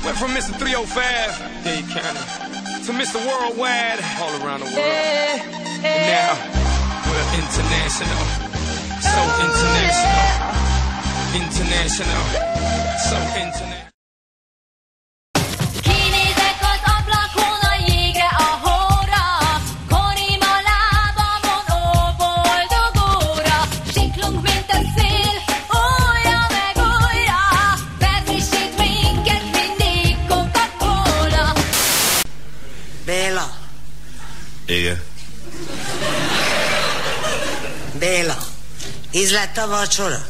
Went from Mr. 305, Dade County, to Mr. Worldwide, all around the world. And now, we're international. So international. International. So international. Béla. Igen. Béla, íz lett a vacsora?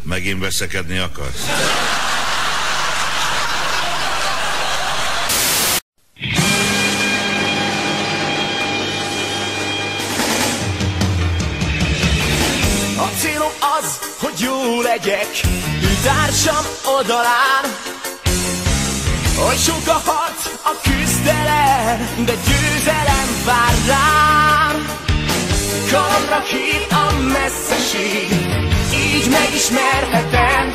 Megint veszekedni akarsz? A célom az, hogy jó legyek társam oldalán, hogy sok a harc, a küzdelem, de győzelem vár rám. Kalamra hív a messzeség, így megismerhetem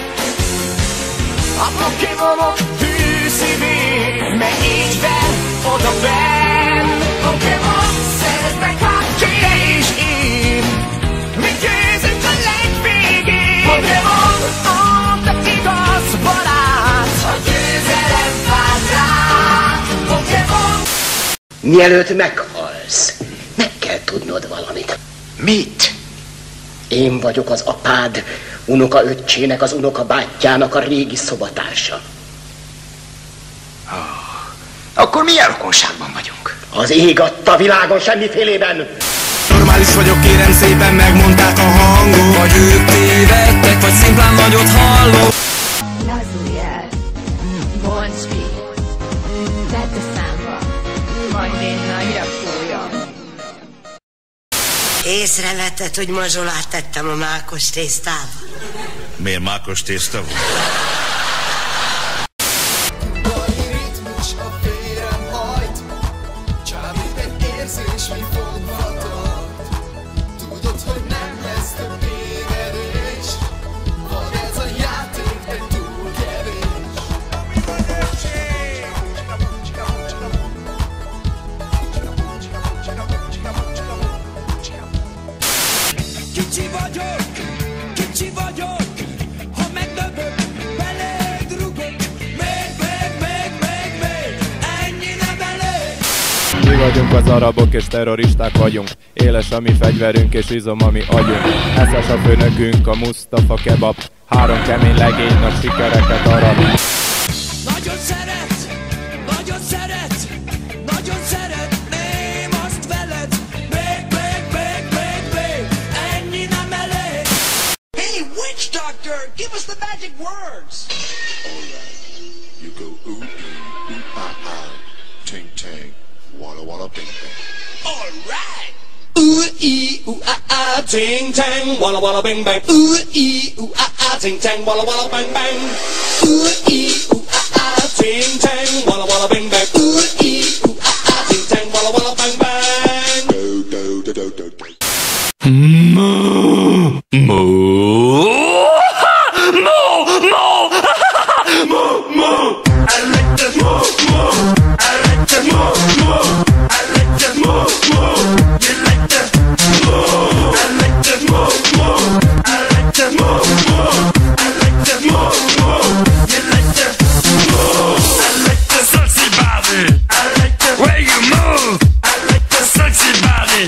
a Pokémonok hű szívét, mert így ver oda benn. Pokémon, szerezd meg, hát te és én, mi győzünk a legvégén. Pokémon, te igaz barát, a győzelem vár rám. Pokémon. Mielőtt meghalsz, meg kell tudnod valamit. Mit? Én vagyok az apád, unokaöccsének, az unokabátyjának a régi szobatársa. Akkor milyen rokonságban vagyunk? Az ég adta világon semmifélében. Normális vagyok, kérem szépen, megmondták a hangot. Vagy ők tévedtek, vagy szimplán nagyot hallok. Lazulj el, bonts ki, vedd a számba, majd én nagyra fújom. Észrevetted, hogy mazsolát tettem a mákos tésztába? Miért mákos tészta volt? Kicsi vagyok, ha megdöbök, beléd rugok. Még, ennyi nem elég. Mi vagyunk az arabok és terroristák vagyunk. Éles a mi fegyverünk és izom a mi agyunk. Eszes a főnökünk, a Mustafa kebab. 3 kemény legény nagy sikereket arat. Nagyon szeretném azt veled. Még, ennyi nem elég. Hey, witch doctor, give us the magic words. All right, you go ooh, ooh, ting, tang, walla, walla, bing, bang. All right. Ting tang, walla walla bing bang. Ting tang, walla walla bang bang. Ting tang, walla walla bing bang. Ting tang, walla walla bang bang. Do. Moo. I like to moo. I like to moo. I like to moo. You like to moo. I like to moo. I like to moo. I like to moo. You like to moo. I like the sexy body. I like the way you move. I like the sexy body.